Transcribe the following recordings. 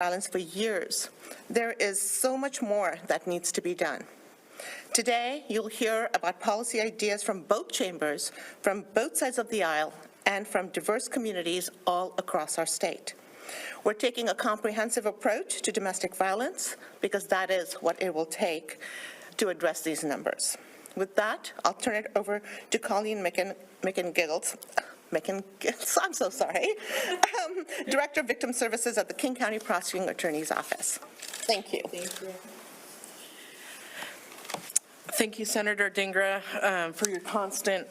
violence for years. There is so much more that needs to be done. Today, you'll hear about policy ideas from both chambers, from both sides of the aisle, and from diverse communities all across our state. We're taking a comprehensive approach to domestic violence because that is what it will take to address these numbers. With that, I'll turn it over to Colleen McIngill, I'm so sorry, Director of Victim Services at the King County Prosecuting Attorney's Office. Thank you. Thank you. Thank you, Senator Dingra, for your constant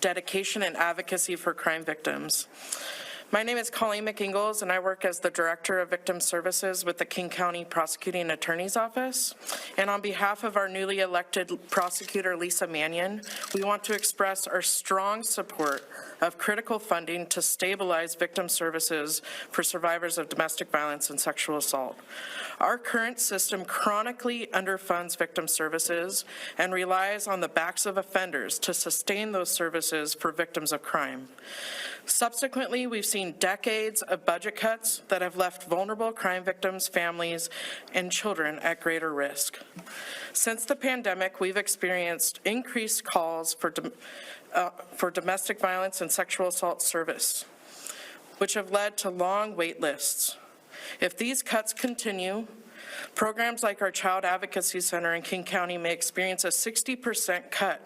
dedication and advocacy for crime victims. My name is Colleen McIngill, and I work as the Director of Victim Services with the King County Prosecuting Attorney's Office. And on behalf of our newly elected prosecutor, Lisa Mannion, we want to express our strong support of critical funding to stabilize victim services for survivors of domestic violence and sexual assault. Our current system chronically underfunds victim services and relies on the backs of offenders to sustain those services for victims of crime. Subsequently, we've seen decades of budget cuts that have left vulnerable crime victims, families, and children at greater risk. Since the pandemic, we've experienced increased calls for domestic violence and sexual assault service, which have led to long wait lists. If these cuts continue, programs like our Child Advocacy Center in King County may experience a 60% cut,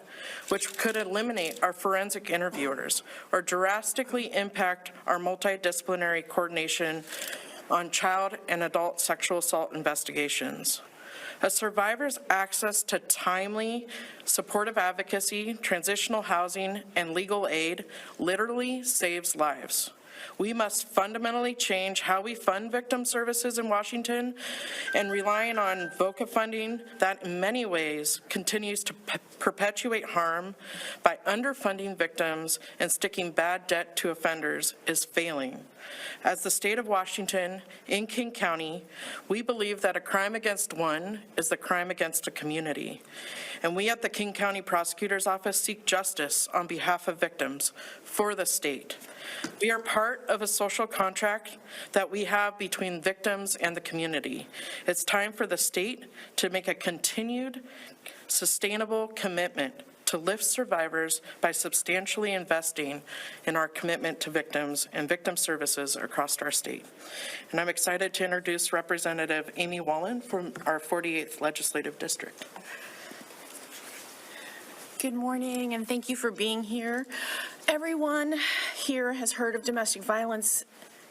which could eliminate our forensic interviewers or drastically impact our multidisciplinary coordination on child and adult sexual assault investigations. A survivor's access to timely, supportive advocacy, transitional housing, and legal aid literally saves lives. We must fundamentally change how we fund victim services in Washington, and relying on VOCA funding that in many ways continues to perpetuate harm by underfunding victims and sticking bad debt to offenders is failing. As the state of Washington, in King County, we believe that a crime against one is the crime against a community. And we at the King County Prosecutor's Office seek justice on behalf of victims for the state. We are part of a social contract that we have between victims and the community. It's time for the state to make a continued, sustainable commitment to lift survivors by substantially investing in our commitment to victims and victim services across our state. And I'm excited to introduce Representative Amy Wallen from our 48th Legislative District. Good morning, and thank you for being here. Everyone here has heard of domestic violence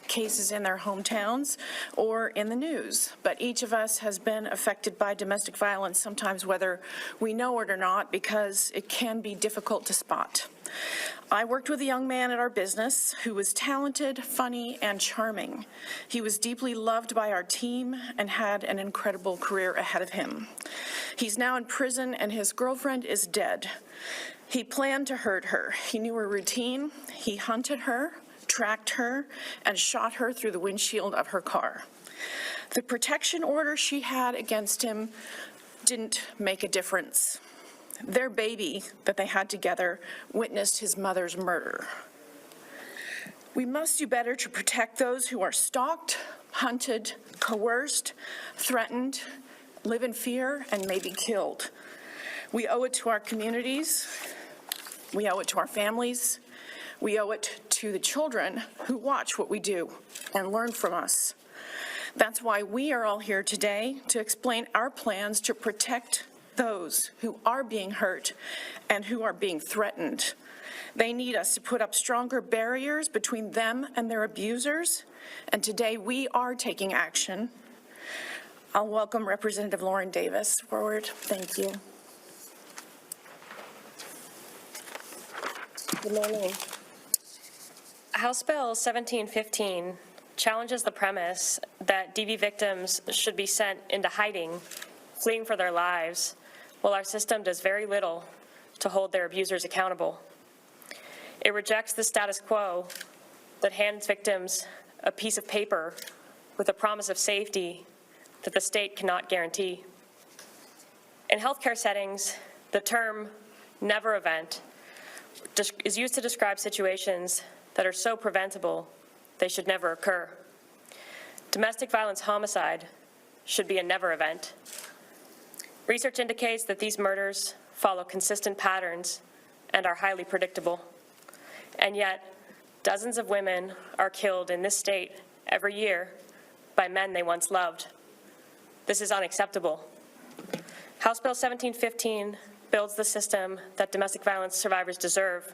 cases in their hometowns or in the news, but each of us has been affected by domestic violence, sometimes whether we know it or not, because it can be difficult to spot. I worked with a young man at our business who was talented, funny, and charming. He was deeply loved by our team and had an incredible career ahead of him. He's now in prison and his girlfriend is dead. He planned to hurt her. He knew her routine. He hunted her, tracked her, and shot her through the windshield of her car. The protection order she had against him didn't make a difference. Their baby that they had together witnessed his mother's murder. We must do better to protect those who are stalked, hunted, coerced, threatened, live in fear, and may be killed. We owe it to our communities. We owe it to our families. We owe it to the children who watch what we do and learn from us. That's why we are all here today to explain our plans to protect those who are being hurt and who are being threatened. They need us to put up stronger barriers between them and their abusers, and today we are taking action. I'll welcome Representative Lauren Davis forward. Thank you. Good morning. House Bill 1715 challenges the premise that DV victims should be sent into hiding, fleeing for their lives, while our system does very little to hold their abusers accountable. It rejects the status quo that hands victims a piece of paper with a promise of safety that the state cannot guarantee. In healthcare settings, the term never event is used to describe situations that are so preventable they should never occur. Domestic violence homicide should be a never event. Research indicates that these murders follow consistent patterns and are highly predictable. And yet, dozens of women are killed in this state every year by men they once loved. This is unacceptable. House Bill 1715 builds the system that domestic violence survivors deserve.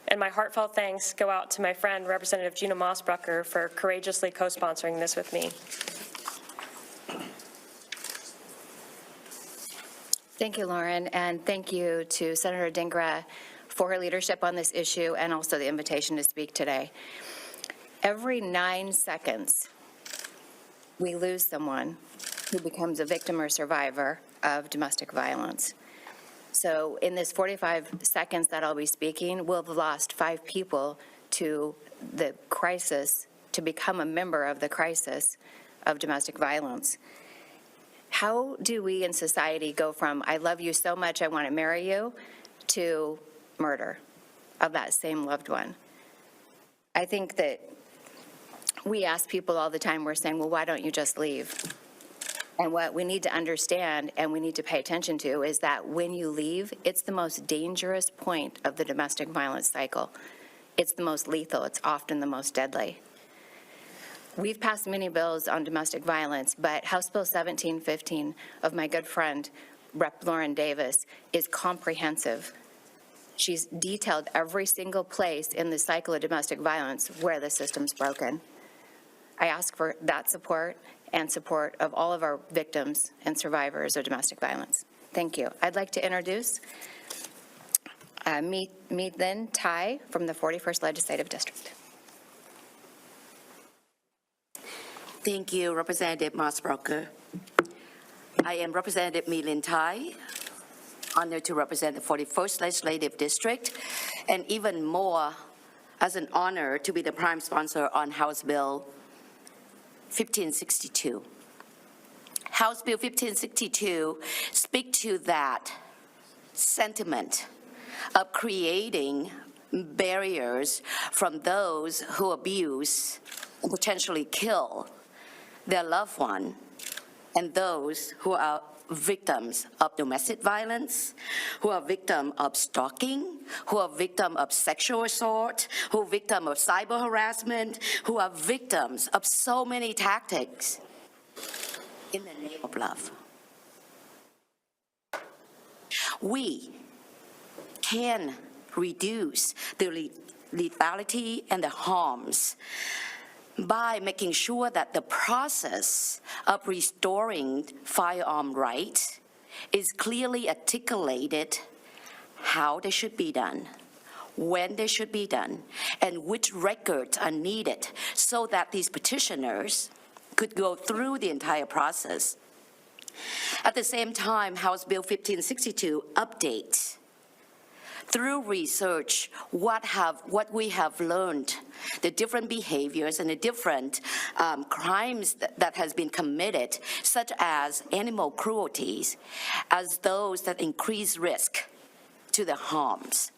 And my heartfelt thanks go out to my friend, Representative Gina Mossbrucker, for courageously co-sponsoring this with me. Thank you, Lauren, and thank you to Senator Dingra for her leadership on this issue and also the invitation to speak today. Every 9 seconds, we lose someone who becomes a victim or survivor of domestic violence. So in this 45 seconds that I'll be speaking, we'll have lost 5 people to the crisis, to become a member of the crisis of domestic violence. How do we in society go from, I love you so much, I want to marry you, to murder of that same loved one? I think that we ask people all the time, we're saying, well, why don't you just leave? And what we need to understand and we need to pay attention to is that when you leave, it's the most dangerous point of the domestic violence cycle. It's the most lethal. It's often the most deadly. We've passed many bills on domestic violence, but House Bill 1715 of my good friend, Rep. Lauren Davis, is comprehensive. She's detailed every single place in the cycle of domestic violence where the system's broken. I ask for that support and support of all of our victims and survivors of domestic violence. Thank you. I'd like to introduce Meet Lynn Tai from the 41st Legislative District. Thank you, Representative Mossbrucker. I am Representative Meet Lynn Tai, honored to represent the 41st Legislative District, and even more as an honor to be the prime sponsor on House Bill 1562. House Bill 1562 speaks to that sentiment of creating barriers from those who abuse and potentially kill their loved one, and those who are victims of domestic violence, who are victims of stalking, who are victims of sexual assault, who are victims of cyber harassment, who are victims of so many tactics in the name of love. We can reduce the lethality and the harms by making sure that the process of restoring firearm rights is clearly articulated, how they should be done, when they should be done, and which records are needed so that these petitioners could go through the entire process. At the same time, House Bill 1562 updates through research what we have learned, the different behaviors and the different crimes that has been committed, such as animal cruelties, as those that increase risk to the harms.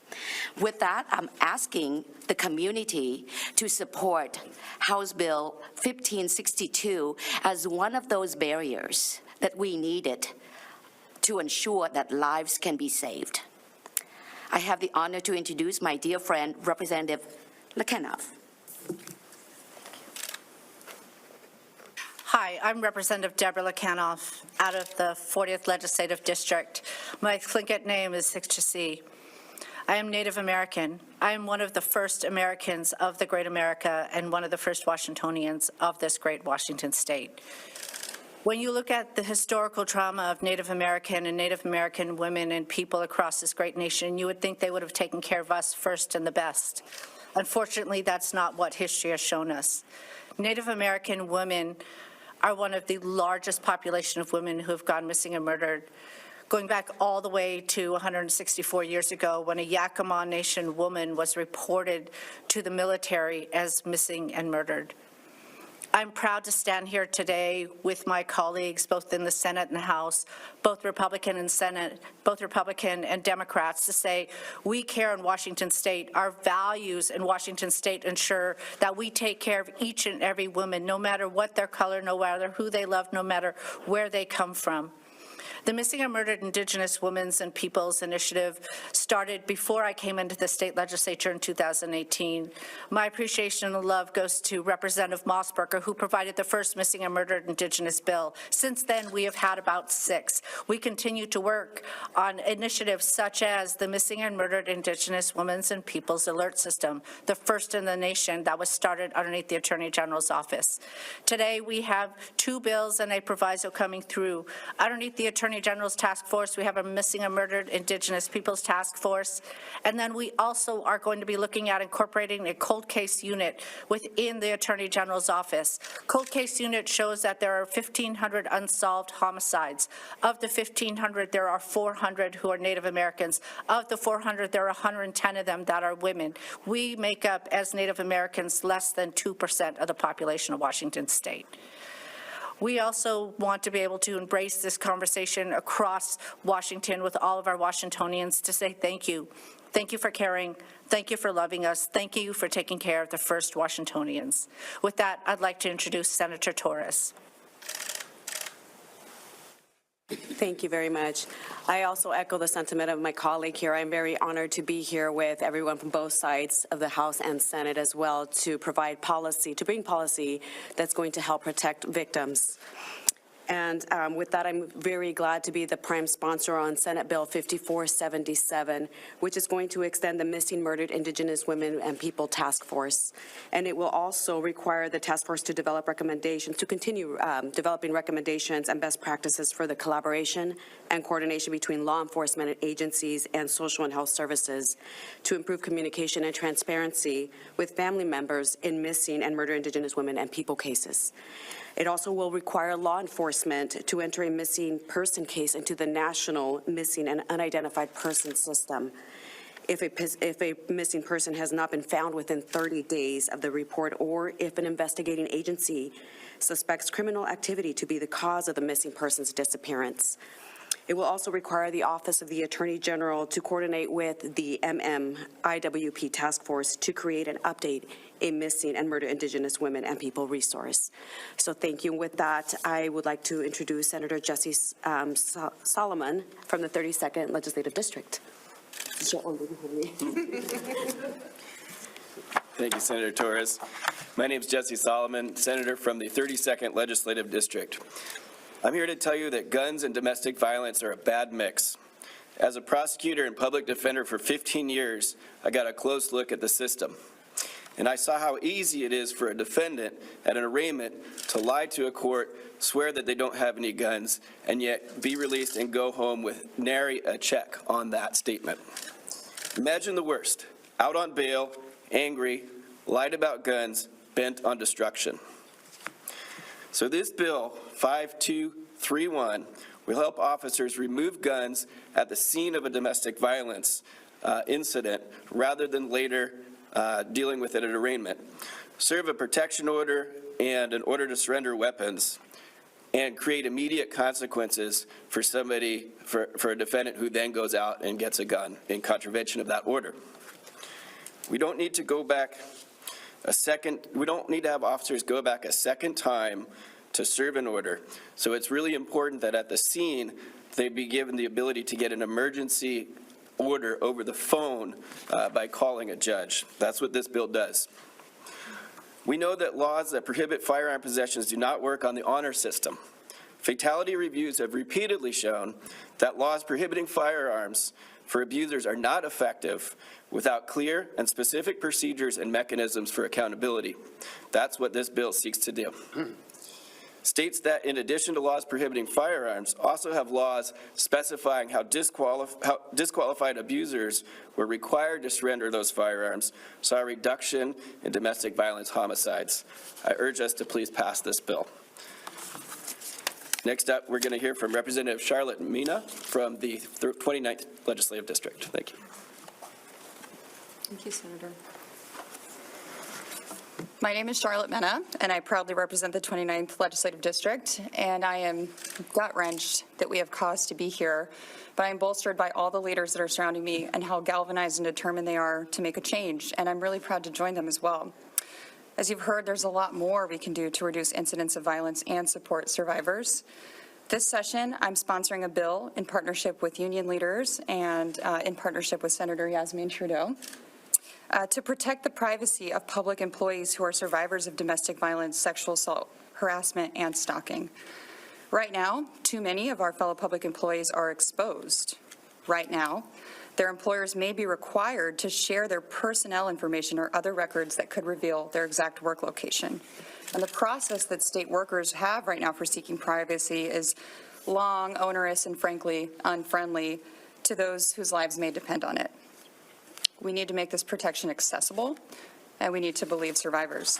With that, I'm asking the community to support House Bill 1562 as one of those barriers that we needed to ensure that lives can be saved. I have the honor to introduce my dear friend, Representative Lekanoff. Hi, I'm Representative Deborah Lekanoff out of the 40th Legislative District. My Tlingit name is Sikchasi. I am Native American. I am one of the first Americans of the Great America and one of the first Washingtonians of this great Washington state. When you look at the historical trauma of Native American and Native American women and people across this great nation, you would think they would have taken care of us first and the best. Unfortunately, that's not what history has shown us. Native American women are one of the largest population of women who have gone missing and murdered, going back all the way to 164 years ago when a Yakima Nation woman was reported to the military as missing and murdered. I'm proud to stand here today with my colleagues, both in the Senate and the House, both Republican and Democrats, to say we care in Washington State. Our values in Washington State ensure that we take care of each and every woman, no matter what their color, no matter who they love, no matter where they come from. The Missing and Murdered Indigenous Women's and Peoples Initiative started before I came into the state legislature in 2018. My appreciation and love goes to Representative Mossberger, who provided the first Missing and Murdered Indigenous bill. Since then, we have had about 6. We continue to work on initiatives such as the Missing and Murdered Indigenous Women's and Peoples Alert System, the first in the nation that was started underneath the Attorney General's office. Today, we have 2 bills and a proviso coming through. Underneath the Attorney General's task force, we have a Missing and Murdered Indigenous Peoples task force, and then we also are going to be looking at incorporating a cold case unit within the Attorney General's office. Cold case unit shows that there are 1,500 unsolved homicides. Of the 1,500, there are 400 who are Native Americans. Of the 400, there are 110 of them that are women. We make up, as Native Americans, less than 2% of the population of Washington State. We also want to be able to embrace this conversation across Washington with all of our Washingtonians to say thank you. Thank you for caring. Thank you for loving us. Thank you for taking care of the first Washingtonians. With that, I'd like to introduce Senator Torres. Thank you very much. I also echo the sentiment of my colleague here. I'm very honored to be here with everyone from both sides of the House and Senate as well to provide policy, to bring policy that's going to help protect victims. And with that, I'm very glad to be the prime sponsor on Senate Bill 5477, which is going to extend the Missing Murdered Indigenous Women and People Task Force. And it will also require the task force to develop recommendations, to continue developing recommendations and best practices for the collaboration and coordination between law enforcement agencies and social and health services to improve communication and transparency with family members in missing and murdered Indigenous women and people cases. It also will require law enforcement to enter a missing person case into the National Missing and Unidentified Person System if a missing person has not been found within 30 days of the report, or if an investigating agency suspects criminal activity to be the cause of the missing person's disappearance. It will also require the Office of the Attorney General to coordinate with the MMIWP Task Force to create and update a Missing and Murdered Indigenous Women and People resource. So thank you. With that, I would like to introduce Senator Jesse Solomon from the 32nd Legislative District. Thank you, Senator Torres. My name is Jesse Solomon, Senator from the 32nd Legislative District. I'm here to tell you that guns and domestic violence are a bad mix. As a prosecutor and public defender for 15 years, I got a close look at the system. And I saw how easy it is for a defendant at an arraignment to lie to a court, swear that they don't have any guns, and yet be released and go home with nary a check on that statement. Imagine the worst: out on bail, angry, lied about guns, bent on destruction. So this bill, 5231, will help officers remove guns at the scene of a domestic violence incident rather than later dealing with it at arraignment, serve a protection order and an order to surrender weapons, and create immediate consequences for somebody, for a defendant who then goes out and gets a gun in contravention of that order. We don't need to go back we don't need to have officers go back a second time to serve an order. So it's really important that at the scene, they be given the ability to get an emergency order over the phone by calling a judge. That's what this bill does. We know that laws that prohibit firearm possessions do not work on the honor system. Fatality reviews have repeatedly shown that laws prohibiting firearms for abusers are not effective without clear and specific procedures and mechanisms for accountability. That's what this bill seeks to do. States that, in addition to laws prohibiting firearms, also have laws specifying how disqualified abusers were required to surrender those firearms, saw a reduction in domestic violence homicides. I urge us to please pass this bill. Next up, we're going to hear from Representative Charlotte Mina from the 29th Legislative District. Thank you. Thank you, Senator. My name is Charlotte Mena, and I proudly represent the 29th Legislative District, and I am gut-wrenched that we have cause to be here, but I'm bolstered by all the leaders that are surrounding me and how galvanized and determined they are to make a change, and I'm really proud to join them as well. As you've heard, there's a lot more we can do to reduce incidents of violence and support survivors. This session, I'm sponsoring a bill in partnership with union leaders and in partnership with Senator Yasmin Trudeau. To protect the privacy of public employees who are survivors of domestic violence, sexual assault, harassment, and stalking. Right now, too many of our fellow public employees are exposed. Right now, their employers may be required to share their personnel information or other records that could reveal their exact work location. And the process that state workers have right now for seeking privacy is long, onerous, and frankly, unfriendly to those whose lives may depend on it. We need to make this protection accessible, and we need to believe survivors.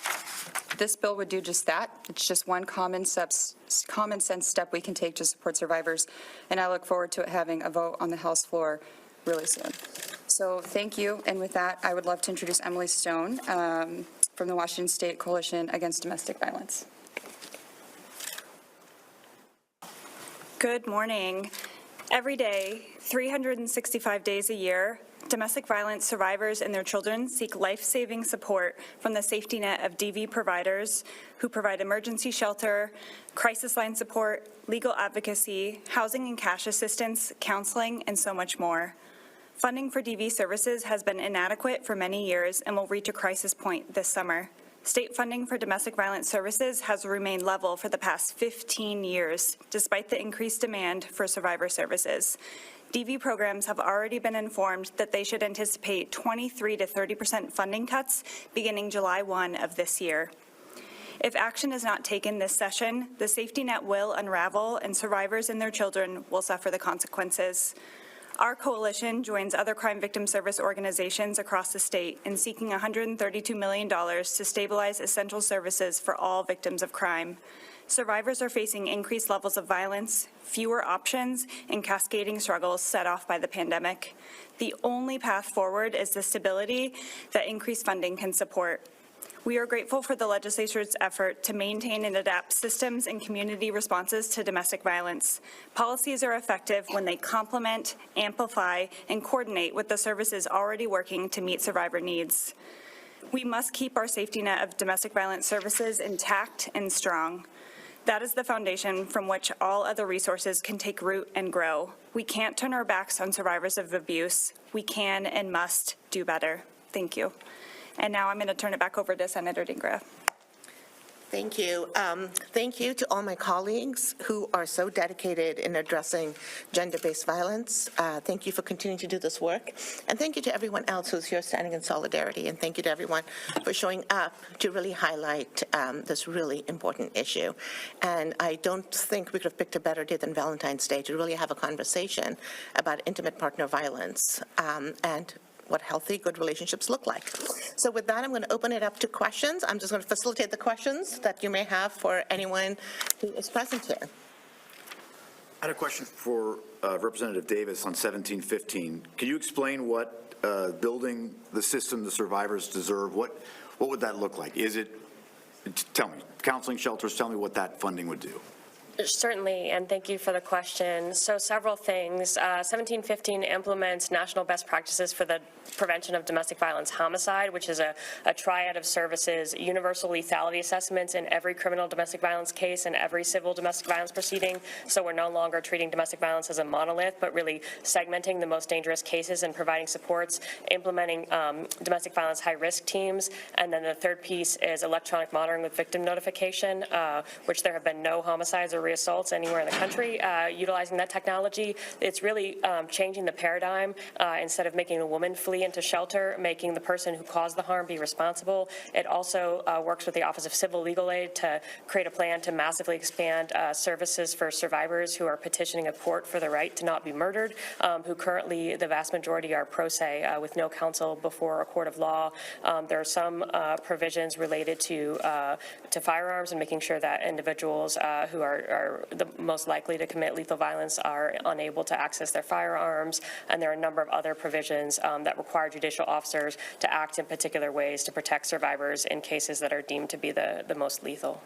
This bill would do just that. It's just one common sense step we can take to support survivors, and I look forward to having a vote on the House floor really soon. So thank you, and with that, I would love to introduce Emily Stone from the Washington State Coalition Against Domestic Violence. Good morning. Every day, 365 days a year, domestic violence survivors and their children seek life-saving support from the safety net of DV providers who provide emergency shelter, crisis line support, legal advocacy, housing and cash assistance, counseling, and so much more. Funding for DV services has been inadequate for many years and will reach a crisis point this summer. State funding for domestic violence services has remained level for the past 15 years, despite the increased demand for survivor services. DV programs have already been informed that they should anticipate 23 to 30% funding cuts beginning July 1 of this year. If action is not taken this session, the safety net will unravel and survivors and their children will suffer the consequences. Our coalition joins other crime victim service organizations across the state in seeking $132 million to stabilize essential services for all victims of crime. Survivors are facing increased levels of violence, fewer options, and cascading struggles set off by the pandemic. The only path forward is the stability that increased funding can support. We are grateful for the legislature's effort to maintain and adapt systems and community responses to domestic violence. Policies are effective when they complement, amplify, and coordinate with the services already working to meet survivor needs. We must keep our safety net of domestic violence services intact and strong. That is the foundation from which all other resources can take root and grow. We can't turn our backs on survivors of abuse. We can and must do better. Thank you. And now I'm going to turn it back over to Senator Dingra. Thank you. Thank you to all my colleagues who are so dedicated in addressing gender-based violence. Thank you for continuing to do this work. And thank you to everyone else who's here standing in solidarity. And thank you to everyone for showing up to really highlight this really important issue. And I don't think we could have picked a better day than Valentine's Day to really have a conversation about intimate partner violence and what healthy, good relationships look like. So with that, I'm going to open it up to questions. I'm just going to facilitate the questions that you may have for anyone who is present here. I had a question for Representative Davis on 1715. Can you explain what building the system the survivors deserve, what would that look like? Is it, tell me, counseling shelters, tell me what that funding would do. Certainly, and thank you for the question. So several things. 1715 implements national best practices for the prevention of domestic violence homicide, which is a triad of services, universal lethality assessments in every criminal domestic violence case and every civil domestic violence proceeding. So we're no longer treating domestic violence as a monolith, but really segmenting the most dangerous cases and providing supports, implementing domestic violence high-risk teams. And then the third piece is electronic monitoring with victim notification, which there have been no homicides or reassaults anywhere in the country utilizing that technology. It's really changing the paradigm. Instead of making a woman flee into shelter, making the person who caused the harm be responsible. It also works with the Office of Civil Legal Aid to create a plan to massively expand services for survivors who are petitioning a court for the right to not be murdered, who currently, the vast majority, are pro se with no counsel before a court of law. There are some provisions related to firearms and making sure that individuals who are are the most likely to commit lethal violence are unable to access their firearms, and there are a number of other provisions that require judicial officers to act in particular ways to protect survivors in cases that are deemed to be the most lethal.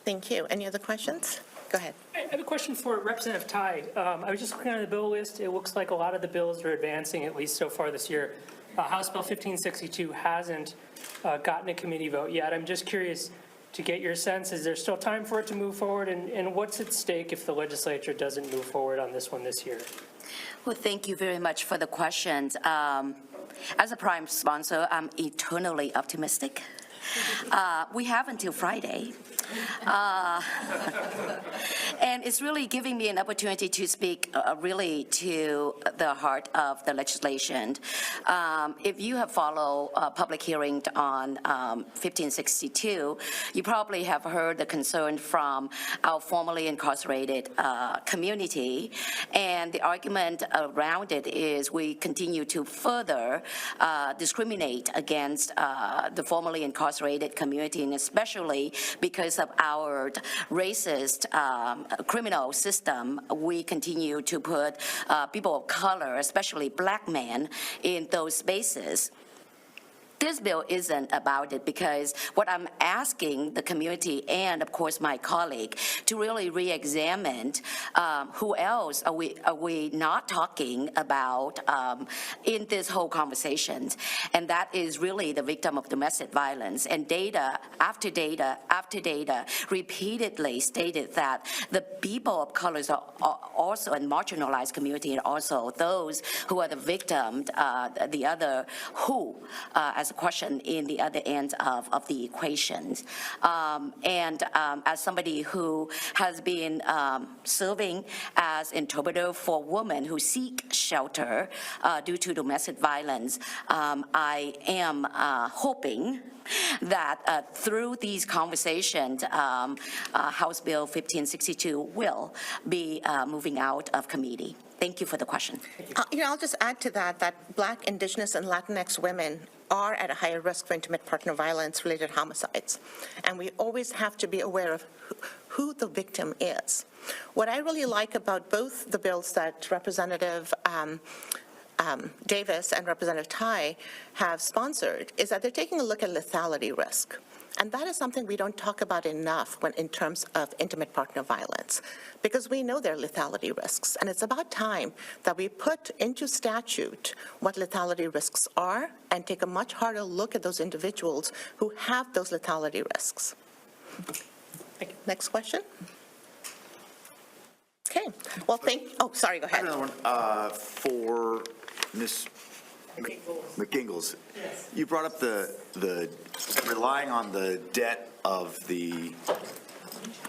Thank you. Any other questions? Go ahead. I have a question for Representative Tai. I was just looking at the bill list. It looks like a lot of the bills are advancing, at least so far this year. House Bill 1562 hasn't gotten a committee vote yet. I'm just curious to get your sense, is there still time for it to move forward? And what's at stake if the legislature doesn't move forward on this one this year? Well, thank you very much for the questions. As a prime sponsor, I'm eternally optimistic. We have until Friday. And it's really giving me an opportunity to speak really to the heart of the legislation. If you have followed a public hearing on 1562, you probably have heard the concern from our formerly incarcerated community. And the argument around it is we continue to further discriminate against the formerly incarcerated community, and especially because of our racist criminal system, we continue to put people of color, especially black men, in those spaces. This bill isn't about it, because what I'm asking the community and, of course, my colleague to really re-examine who else are we not talking about in this whole conversation, and that is really the victim of domestic violence. And data after data after data repeatedly stated that the people of colors are also a marginalized community, and also those who are the victim, the other who, as a question in the other end of the equations. As somebody who has been serving as interpreter for women who seek shelter due to domestic violence, I am hoping that through these conversations, House Bill 1562 will be moving out of committee. Thank you for the question. I'll just add to that Black, Indigenous, and Latinx women are at a higher risk for intimate partner violence-related homicides. And we always have to be aware of who the victim is. What I really like about both the bills that Representative Davis and Representative Tai have sponsored is that they're taking a look at lethality risk. And that is something we don't talk about enough when in terms of intimate partner violence, because we know there are lethality risks. And it's about time that we put into statute what lethality risks are and take a much harder look at those individuals who have those lethality risks. Next question. Okay. Well, sorry, go ahead. I have another one for Ms. McIngles. Yes. You brought up the relying on the debt of the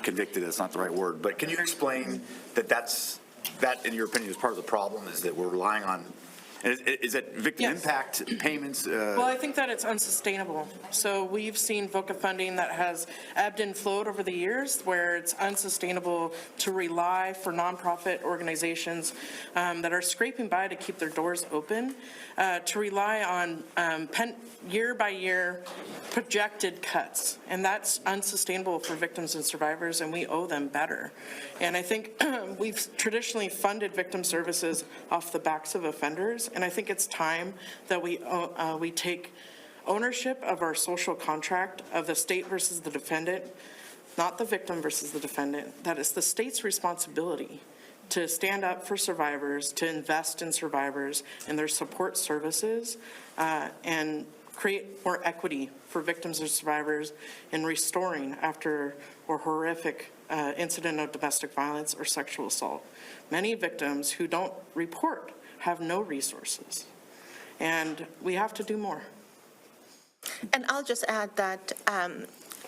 convicted. That's not the right word, but can you explain that in your opinion is part of the problem, is that we're relying on, is it victim impact payments? Well, I think that it's unsustainable. So we've seen VOCA funding that has ebbed and flowed over the years, where it's unsustainable to rely for nonprofit organizations that are scraping by to keep their doors open, to rely on year-by-year projected cuts. And that's unsustainable for victims and survivors, and we owe them better. And I think we've traditionally funded victim services off the backs of offenders, and I think it's time that we take ownership of our social contract of the state versus the defendant, not the victim versus the defendant. That is the state's responsibility to stand up for survivors, to invest in survivors and their support services, and create more equity for victims and survivors in restoring after a horrific incident of domestic violence or sexual assault. Many victims who don't report have no resources, and we have to do more. And I'll just add that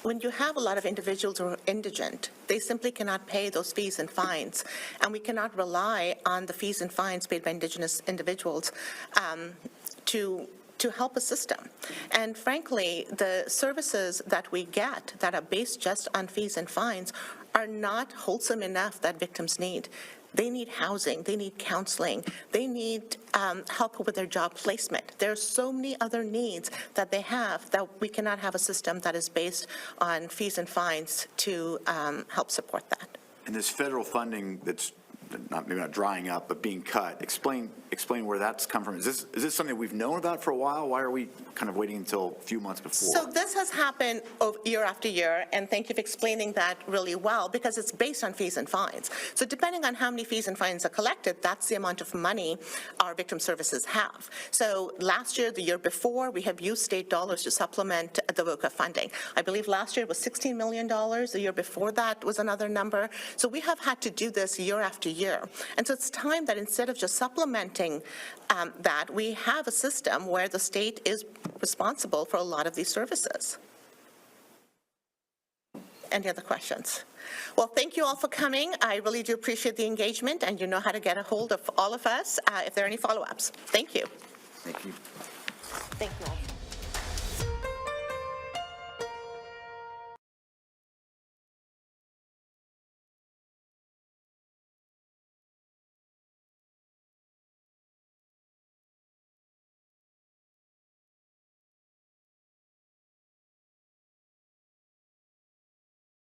when you have a lot of individuals who are indigent, they simply cannot pay those fees and fines, and we cannot rely on the fees and fines paid by Indigenous individuals to help a system. And frankly, the services that we get that are based just on fees and fines are not wholesome enough that victims need. They need housing, they need counseling, they need help with their job placement. There are so many other needs that they have that we cannot have a system that is based on fees and fines to help support that. And this federal funding that's maybe not drying up, but being cut, explain where that's come from. Is this something we've known about for a while? Why are we kind of waiting until a few months before? So this has happened year after year, and thank you for explaining that really well, because it's based on fees and fines. So depending on how many fees and fines are collected, that's the amount of money our victim services have. So last year, the year before, we have used state dollars to supplement the VOCA funding. I believe last year it was $16 million. The year before that was another number. So we have had to do this year after year. And so it's time that instead of just supplementing that, we have a system where the state is responsible for a lot of these services. Any other questions? Well, thank you all for coming. I really do appreciate the engagement, and you know how to get a hold of all of us if there are any follow-ups. Thank you. Thank you. Thank you all.